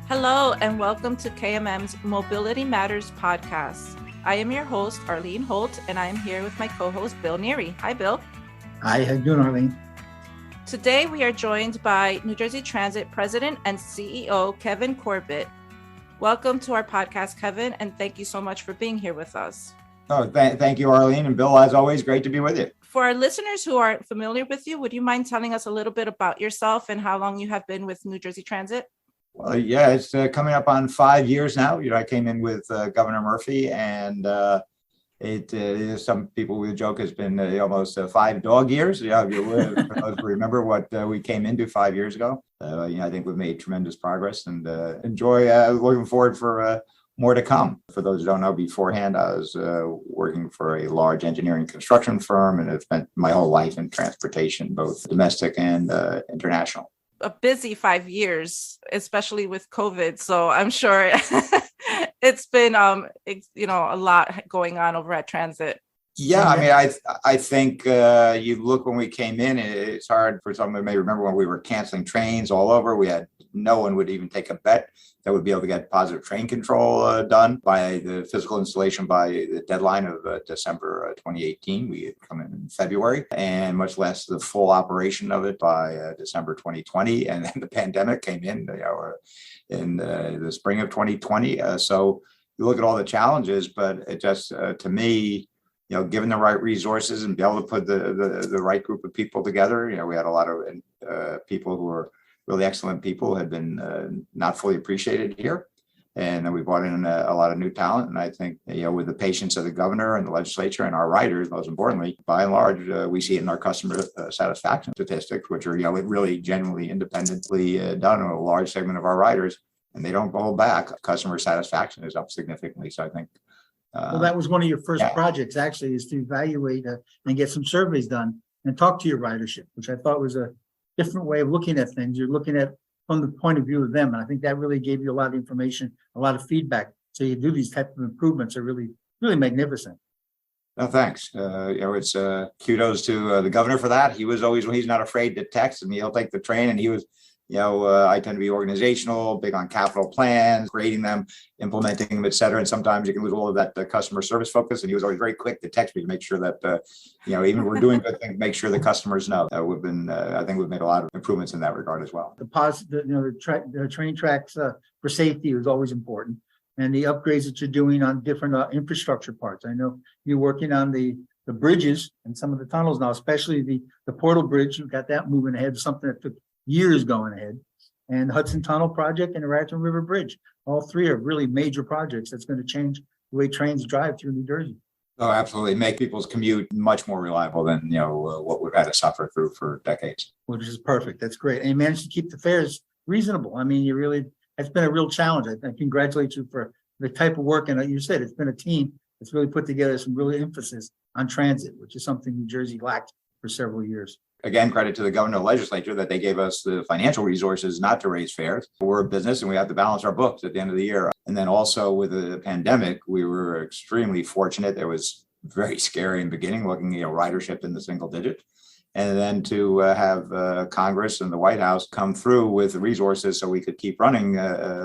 Hello, and welcome to KMM's Mobility Matters podcast. I am your host, Arlene Holt, and I am here with my co-host, Bill Neary. Hi, Bill. Hi, how you doing, Arlene? Today, we are joined by New Jersey Transit President and CEO, Kevin Corbett. Welcome to our podcast, Kevin, and thank you so much for being here with us. Oh, thank you, Arlene. And Bill, as always, great to be with you. For our listeners who aren't familiar with you, would you mind telling us a little bit about yourself and how long you have been with New Jersey Transit? Well, yeah, it's coming up on 5 years now. I came in with Governor Murphy, and some people would joke it's been almost 5 dog years. Yeah, if you remember what we came into 5 years ago. I think we've made tremendous progress, and looking forward for more to come. For those who don't know, beforehand, I was working for a large engineering construction firm, and I've spent my whole life in transportation, both domestic and international. A busy 5 years, especially with COVID. So I'm sure it's been, a lot going on over at Transit. Yeah, I mean, I think you look when we came in, it's hard for someone who may remember when we were canceling trains all over. No one would even take a bet that would be able to get positive train control done by the physical installation by the deadline of December 2018. We had come in February, and much less the full operation of it by December 2020. And then the pandemic came in, in the spring of 2020. So you look at all the challenges, but it just, to me, given the right resources and be able to put the right group of people together, we had a lot of people who were really excellent people who had been not fully appreciated here. And then we brought in a lot of new talent. And I think, with the patience of the governor and the legislature and our riders, most importantly, by and large, we see it in our customer satisfaction statistics, which are, really genuinely independently done on a large segment of our riders. And they don't hold back. Customer satisfaction is up significantly. So I think well, that was one of your first projects, actually, is to evaluate and get some surveys done and talk to your ridership, which I thought was a different way of looking at things. You're looking at from the point of view of them. And I think that really gave you a lot of information, a lot of feedback. So you do these type of improvements are really, really magnificent. No, thanks. It's kudos to the governor for that. He's not afraid to text, and he'll take the train, and he was, I tend to be organizational, big on capital plans, creating them, implementing them, et cetera. And sometimes you can lose all of that customer service focus. And he was always very quick to text me to make sure that, even we're doing good things, make sure the customers know. I think we've made a lot of improvements in that regard as well. The train tracks for safety is always important. And the upgrades that you're doing on different infrastructure parts. I know you're working on the bridges and some of the tunnels now, especially the Portal Bridge. You've got that moving ahead, something that took years going ahead, and Hudson Tunnel Project and the Raritan River Bridge. All three are really major projects that's going to change the way trains drive through New Jersey. Oh, absolutely. Make people's commute much more reliable than, what we've had to suffer through for decades. Which is perfect. That's great. And you managed to keep the fares reasonable. I mean, it's been a real challenge. I congratulate you for the type of work. And like you said, it's been a team that's really put together some really emphasis on transit, which is something New Jersey lacked for several years. Again, credit to the governor and legislature that they gave us the financial resources not to raise fares. We're a business and we have to balance our books at the end of the year. And then also with the pandemic, we were extremely fortunate. It was very scary in the beginning, looking at ridership in the single digit. And then to have Congress and the White House come through with the resources so we could keep running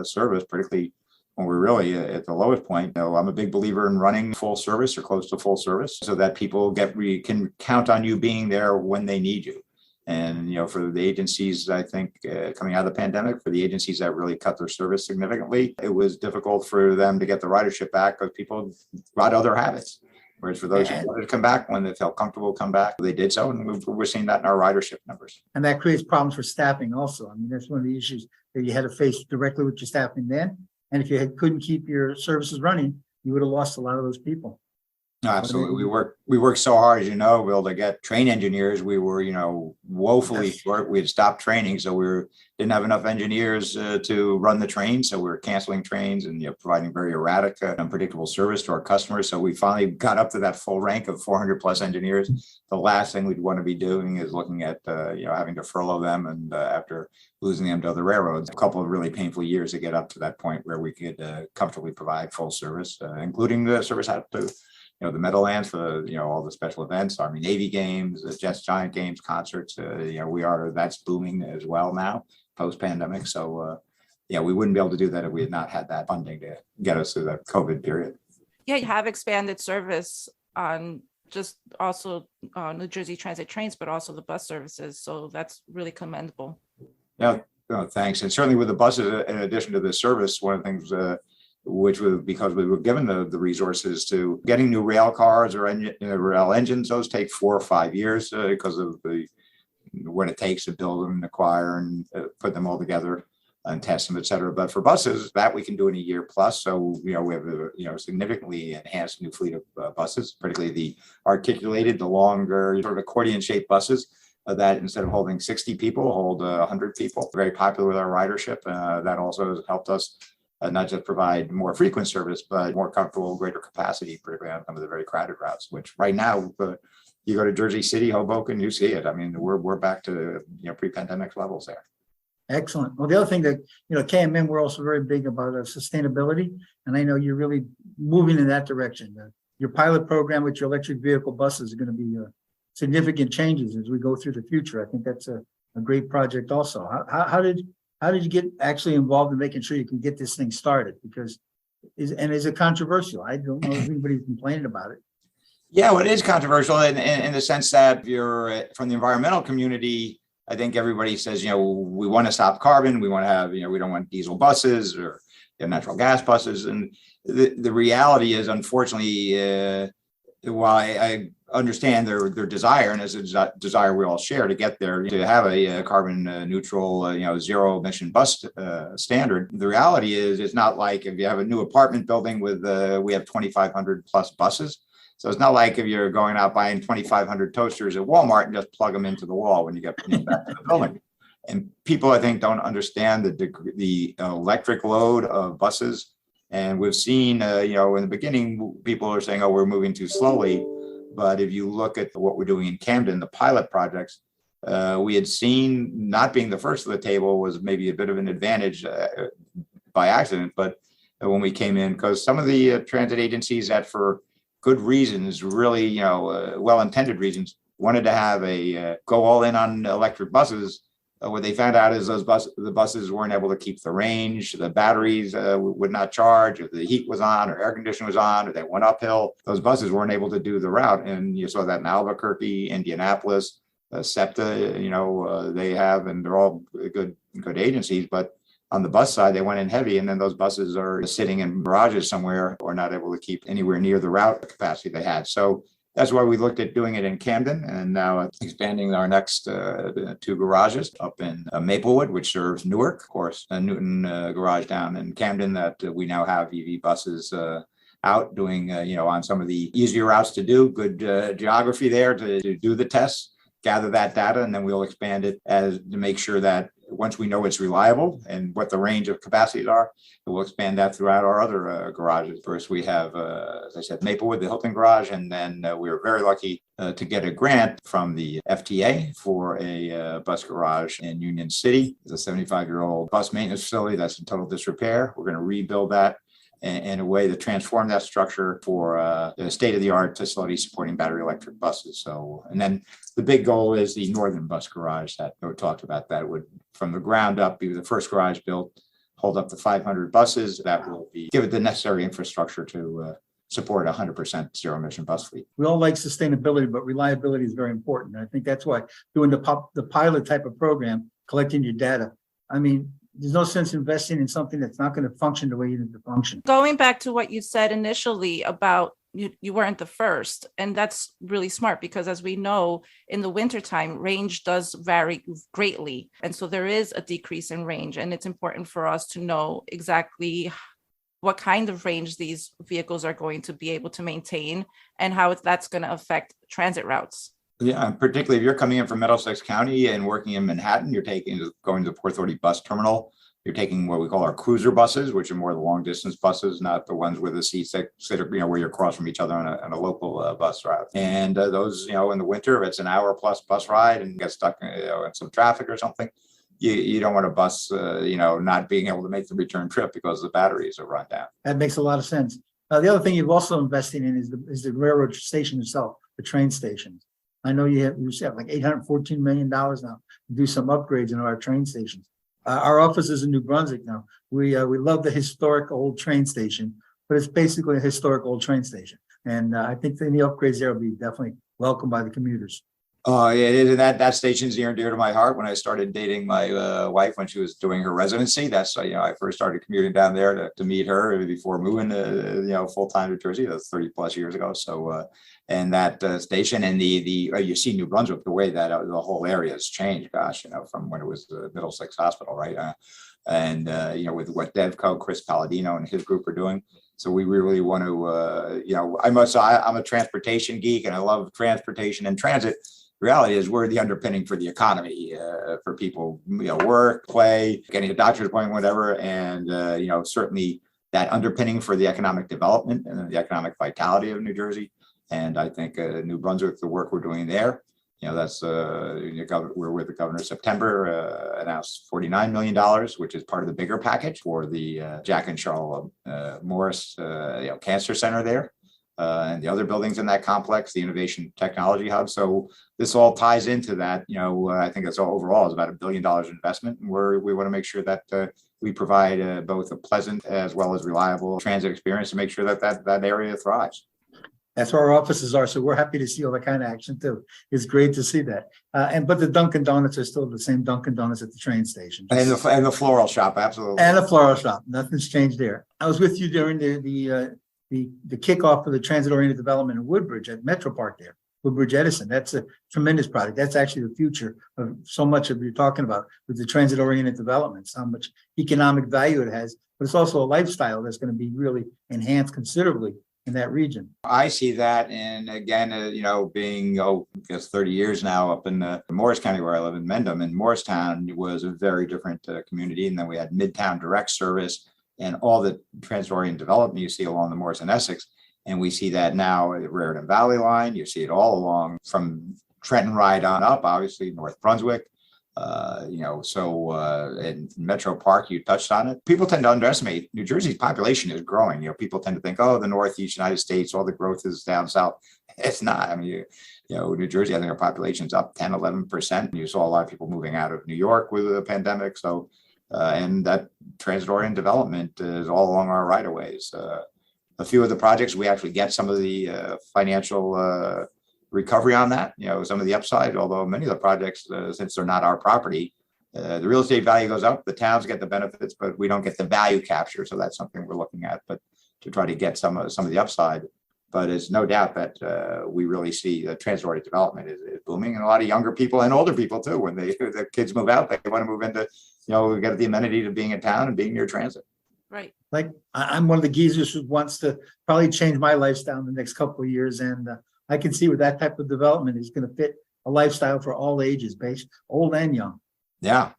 service, particularly when we're really at the lowest point. I'm a big believer in running full service or close to full service so that people can count on you being there when they need you. And, for the agencies, I think coming out of the pandemic, for the agencies that really cut their service significantly, it was difficult for them to get the ridership back because people got other habits. Whereas for those who wanted to come back, when they felt comfortable come back, they did so. And we're seeing that in our ridership numbers. And that creates problems for staffing also. I mean, that's one of the issues that you had to face directly with your staffing then. And if you couldn't keep your services running, you would have lost a lot of those people. No, absolutely. We worked so hard, Bill, to get train engineers. We were, woefully short. We had stopped training, so we didn't have enough engineers to run the trains. So we were canceling trains and providing very erratic, unpredictable service to our customers. So we finally got up to that full rank of 400 plus engineers. The last thing we'd want to be doing is looking at, having to furlough them and after losing them to other railroads. A couple of really painful years to get up to that point where we could comfortably provide full service, including the service out to the Meadowlands for all the special events, Army Navy games, the Jets Giant games, concerts. That's booming as well now post pandemic. So Yeah, we wouldn't be able to do that if we had not had that funding to get us through the COVID period. Yeah, you have expanded service on just also New Jersey Transit trains, but also the bus services. So that's really commendable. Yeah, no, thanks. And certainly with the buses, in addition to the service, one of the things which was because we were given the resources to getting new rail cars or rail engines, those take 4 or 5 years because of what it takes to build them, acquire, and put them all together and test them, et cetera. But for buses, that we can do in a year plus. So, we have a significantly enhanced new fleet of buses, particularly the articulated, the longer sort of accordion shaped buses that instead of holding 60 people, hold 100 people. Very popular with our ridership. That also has helped us not just provide more frequent service, but more comfortable, greater capacity, particularly on some of the very crowded routes, which right now, you go to Jersey City, Hoboken, you see it. I mean, we're back to pre-pandemic levels there. Excellent. Well, the other thing that, KMN, we're also very big about sustainability. And I know you're really moving in that direction. Your pilot program with your electric vehicle buses is going to be significant changes as we go through the future. I think that's a great project also. How did you get actually involved in making sure you can get this thing started? Because is it controversial? I don't know if anybody's complaining about it. Yeah, well, it is controversial in the sense that if you're from the environmental community, I think everybody says, we want to stop carbon. We want to have, we don't want diesel buses or natural gas buses. And the reality is, unfortunately, while I understand their desire, and it's a desire we all share to get there, to have a carbon neutral, zero emission bus standard. The reality is, it's not like if you have a new apartment building with, we have 2,500 plus buses. So it's not like if you're going out buying 2,500 toasters at Walmart and just plug them into the wall when you get back to the building. And people, I think, don't understand the electric load of buses. And we've seen, in the beginning, people are saying, oh, we're moving too slowly. But if you look at what we're doing in Camden, the pilot projects, we had seen not being the first of the table was maybe a bit of an advantage by accident. But when we came in, because some of the transit agencies that for good reasons, really, well-intended reasons, wanted to have go all in on electric buses. What they found out is the buses weren't able to keep the range, the batteries would not charge, if the heat was on or air conditioning was on, or they went uphill, those buses weren't able to do the route. And you saw that in Albuquerque, Indianapolis, SEPTA, they have, and they're all good agencies, but on the bus side, they went in heavy, and then those buses are sitting in garages somewhere or not able to keep anywhere near the route capacity they had. So that's why we looked at doing it in Camden, and now expanding our next 2 garages up in Maplewood, which serves Newark, of course, a Newton garage down in Camden that we now have EV buses out doing, on some of the easier routes to do, good geography there to do the tests, gather that data, and then we'll expand it to make sure that once we know it's reliable and what the range of capacities are, we'll expand that throughout our other garages. First, we have, as I said, Maplewood, the Hilton garage, and then we were very lucky to get a grant from the FTA for a bus garage in Union City. It's a 75-year-old bus maintenance facility that's in total disrepair. We're going to rebuild that in a way to transform that structure for a state-of-the-art facility supporting battery electric buses. So, and then the big goal is the northern bus garage that we talked about, that would, from the ground up, be the first garage built, hold up to 500 buses. That will give it the necessary infrastructure to support 100% zero emission bus fleet. We all like sustainability, but reliability is very important. I think that's why doing the pilot type of program, collecting your data. I mean, there's no sense investing in something that's not going to function the way you need to function. Going back to what you said initially about you weren't the first, and that's really smart, because as we know, in the wintertime, range does vary greatly. And so there is a decrease in range, and it's important for us to know exactly what kind of range these vehicles are going to be able to maintain and how that's going to affect transit routes. Yeah, particularly if you're coming in from Middlesex County and working in Manhattan, you're going to the Port Authority bus terminal. You're taking what we call our cruiser buses, which are more the long distance buses, not the ones with the seats that sit, where you're across from each other on a local bus route. And those, in the winter, if it's an hour plus bus ride and get stuck in some traffic or something, you don't want a bus, not being able to make the return trip because the batteries are run down. That makes a lot of sense. The other thing you've also invested in is the railroad station itself, the train stations. I know you have like $814 million now to do some upgrades in our train stations. Our office is in New Brunswick now. We love the historic old train station, but it's basically a historic old train station. And I think any upgrades there will be definitely welcomed by the commuters. Oh, yeah, it is. That station's near and dear to my heart. When I started dating my wife when she was doing her residency, that's I first started commuting down there to meet her before moving full time to Jersey. That's 30 plus years ago. So and that station and you see New Brunswick, the way that the whole area has changed. Gosh, from when it was the Middlesex Hospital, right? With what Devco, Chris Palladino and his group are doing. So we really want to, I'm a transportation geek and I love transportation and transit. Reality is we're the underpinning for the economy, for people, work, play, getting a doctor's appointment, whatever. And, certainly that underpinning for the economic development and the economic vitality of New Jersey. And I think New Brunswick, the work we're doing there, that's we're with the governor September, announced $49 million, which is part of the bigger package for the Jack and Charlotte Morris Cancer Center there. And the other buildings in that complex, the Innovation Technology Hub. So this all ties into that. I think it's overall is about $1 billion investment. And we want to make sure that we provide both a pleasant as well as reliable transit experience to make sure that area thrives. That's where our offices are. So we're happy to see all that kind of action too. It's great to see that. But the Dunkin' Donuts are still the same Dunkin' Donuts at the train station. And the floral shop, absolutely. And the floral shop. Nothing's changed there. I was with you during the kickoff of the transit-oriented development in Woodbridge at Metro Park there, Woodbridge Edison. That's a tremendous project. That's actually the future of so much of you're talking about with the transit-oriented developments, how much economic value it has, but it's also a lifestyle that's going to be really enhanced considerably in that region. I see that. And again, being, I guess 30 years now up in Morris County where I live in Mendham, and Morristown was a very different community. And then we had Midtown direct service and all the transit-oriented development you see along the Morris and Essex. And we see that now at Raritan Valley line. You see it all along from Trenton Ride on up, obviously North Brunswick. In Metro Park, you touched on it. People tend to underestimate New Jersey's population is growing. People tend to think, the Northeast United States, all the growth is down south. It's not. I mean, New Jersey, I think our population's up 10, 11%. You saw a lot of people moving out of New York with the pandemic. So, and that transit-oriented development is all along our right-of-ways. A few of the projects, we actually get some of the financial recovery on that, some of the upside, although many of the projects, since they're not our property, the real estate value goes up, the towns get the benefits, but we don't get the value capture. So that's something we're looking at, but to try to get some of the upside. But it's no doubt that we really see the transit-oriented development is booming, and a lot of younger people and older people too, when the kids move out, they want to move into, we get the amenity of being in town and being near transit. Right. Like I'm one of the geezers who wants to probably change my lifestyle in the next couple of years. And I can see where that type of development is going to fit a lifestyle for all ages, old and young. Yeah,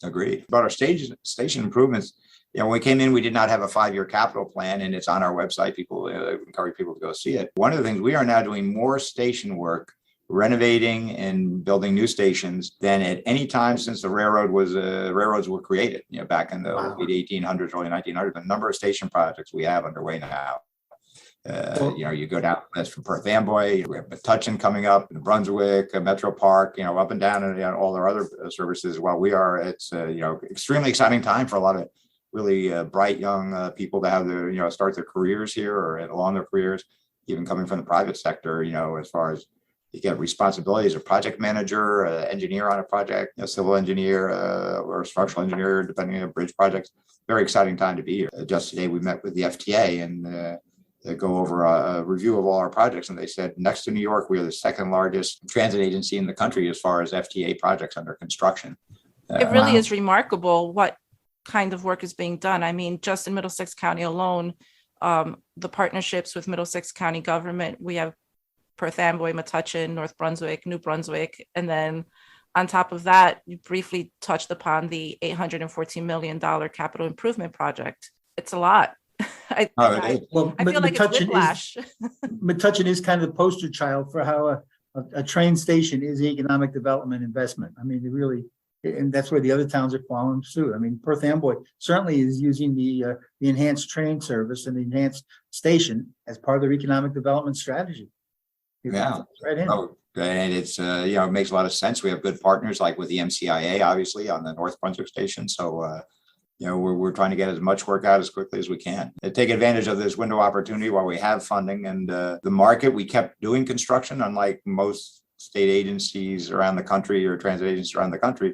agreed. About our station improvements, when we came in, we did not have a 5-year capital plan, and it's on our website. People encourage people to go see it. One of the things, we are now doing more station work, renovating and building new stations than at any time since the railroads were created. Back in the late 1800s, early 1900s. The number of station projects we have underway now. You go down that's from Perth Amboy, we have Metuchen coming up, New Brunswick, Metro Park, up and down, and all our other services. While it's extremely exciting time for a lot of really bright young people to have their start their careers here or along their careers, even coming from the private sector. As far as you get responsibilities as a project manager, engineer on a project, civil engineer or structural engineer, depending on bridge projects. Very exciting time to be here. Just today we met with the FTA and go over a review of all our projects, and they said next to New York, we are the second largest transit agency in the country as far as FTA projects under construction. It really is remarkable what kind of work is being done. I mean, just in Middlesex County alone, the partnerships with Middlesex County government, we have Perth Amboy, Metuchen, North Brunswick, New Brunswick, and then on top of that, you briefly touched upon the $814 million capital improvement project. It's a lot. I feel like it's whiplash. Metuchen is kind of the poster child for how a train station is economic development investment. I mean, it really, and that's where the other towns are following suit. I mean, Perth Amboy certainly is using the enhanced train service and the enhanced station as part of their economic development strategy. Yeah. Right in. And it's, it makes a lot of sense. We have good partners like with the MCIA, obviously, on the North Brunswick station. So, we're trying to get as much work out as quickly as we can and take advantage of this window opportunity while we have funding. And the market, we kept doing construction, unlike most state agencies around the country or transit agencies around the country.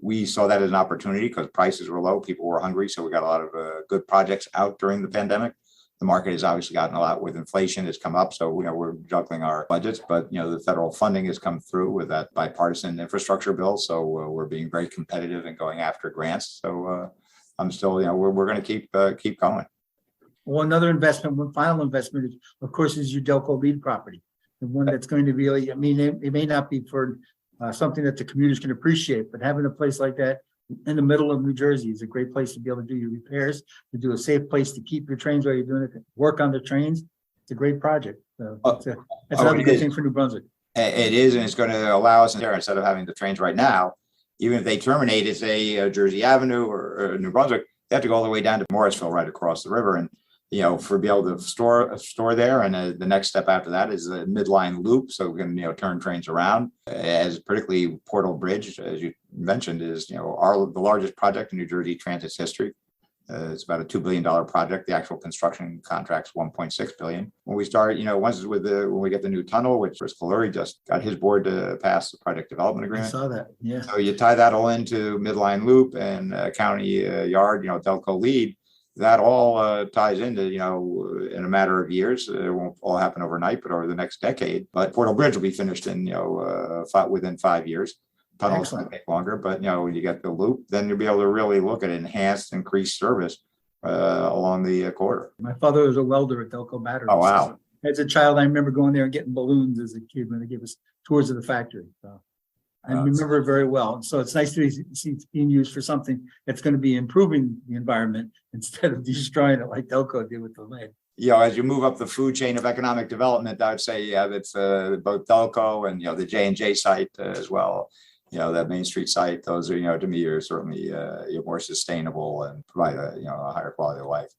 We saw that as an opportunity because prices were low, people were hungry. So we got a lot of good projects out during the pandemic. The market has obviously gotten a lot with inflation. It's come up. So, we're juggling our budgets, but, the federal funding has come through with that bipartisan infrastructure bill. So we're being very competitive and going after grants. So I'm still, we're going to keep going. Well, another investment, one final investment, is, of course, is your Delco lead property. The one that's going to really, it may not be for something that the commuters can appreciate, but having a place like that in the middle of New Jersey is a great place to be able to do your repairs, to do a safe place to keep your trains while you're doing it, work on the trains. It's a great project. So that's another good thing for New Brunswick. It is, and it's going to allow us there, instead of having the trains right now, even if they terminate at, say, Jersey Avenue or New Brunswick, they have to go all the way down to Morrisville right across the river. And, for be able to store there. And the next step after that is the midline loop. So we can, turn trains around, as particularly Portal Bridge, as you mentioned, is, the largest project in New Jersey Transit's history. It's about a $2 billion project. The actual construction contract's $1.6 billion. When we start, once when we get the new tunnel, which Chris Fleury just got his board to pass the project development I agreement. saw that. Yeah. So you tie that all into midline loop and county yard, Delco lead. That all ties into, in a matter of years. It won't all happen overnight, but over the next decade. But Portal Bridge will be finished in, within 5 years. Tunnels might take longer, but when you get the loop, then you'll be able to really look at enhanced, increased service along the corridor. My father was a welder at Delco Batteries. Oh, wow. So as a child, I remember going there and getting balloons as a kid when they gave us tours of the factory. So I remember it very well. So it's nice to see it's being used for something that's going to be improving the environment instead of destroying it like Delco did with the lead. As you move up the food chain of economic development, I'd say, that's both Delco and, the J&J site as well. That Main Street site, those are, to me, are certainly more sustainable and provide a higher quality of life.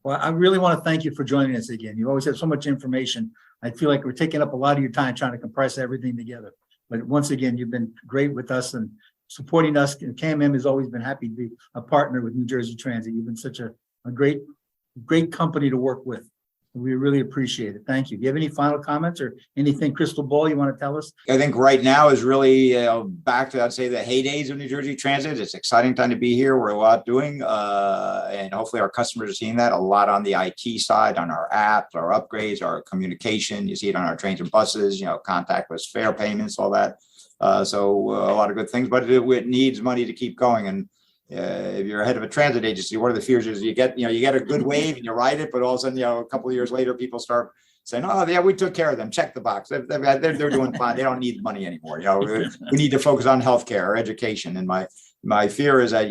Well, I really want to thank you for joining us again. You always have so much information. I feel like we're taking up a lot of your time trying to compress everything together. But once again, you've been great with us and supporting us. And KMM has always been happy to be a partner with New Jersey Transit. You've been such a great company to work with. We really appreciate it. Thank you. Do you have any final comments or anything crystal ball you want to tell us? I think right now is really back to, I'd say, the heydays of New Jersey Transit. It's an exciting time to be here. We're a lot doing, and hopefully our customers are seeing that a lot on the IT side, on our apps, our upgrades, our communication. You see it on our trains and buses, contactless fare payments, all that. So a lot of good things, but it needs money to keep going. And if you're head of a transit agency, one of the fears is you get a good wave and you ride it, but all of a sudden, a couple of years later, people start saying, "Oh, yeah, we took care of them. Check the box. They're doing fine. They don't need the money anymore. We need to focus on healthcare or education." And my fear is that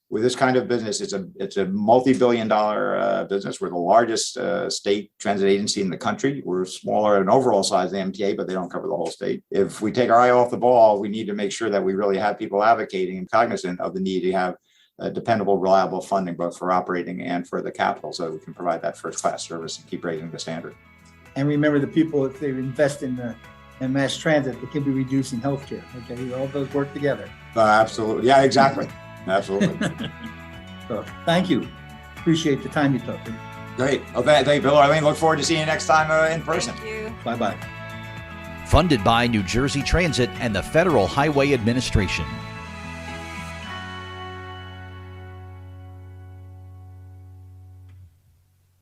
with this kind of business, it's a multi-billion-dollar business. We're the largest state transit agency in the country. We're smaller in overall size than the MTA, but they don't cover the whole state. If we take our eye off the ball, we need to make sure that we really have people advocating and cognizant of the need to have dependable, reliable funding, both for operating and for the capital, so that we can provide that first-class service and keep raising the standard. And remember, the people, if they invest in mass transit, they can be reducing healthcare. Okay, all those work together. Absolutely. Yeah, exactly. Absolutely. So thank you. Appreciate the time you took. Great. Well, thank you, Bill. I look forward to seeing you next time in person. Thank you. Bye-bye. Funded by New Jersey Transit and the Federal Highway Administration.